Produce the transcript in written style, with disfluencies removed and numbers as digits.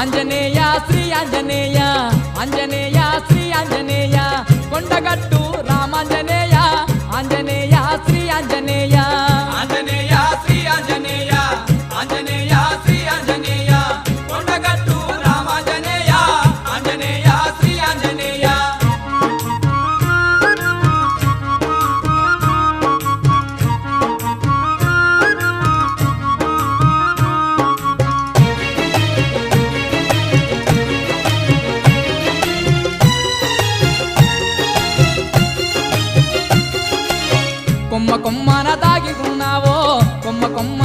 ఆంజనేయ శ్రీ ఆంజనేయ ఆంజనేయ శ్రీ ఆంజనేయ కొండగట్టు రామాంజనేయ ఆంజనేయ శ్రీ ఆంజనేయ ఆంజనేయ శ్రీ ఆంజనేయ ఆంజనేయ శ్రీ ఆంజనేయ కొండగట్టు రామాంజనేయ ఆంజనేయ శ్రీ ఆంజనేయ కొమ్మ కొమ్మన దాగి ఉన్నావో కొమ్మ కొమ్మ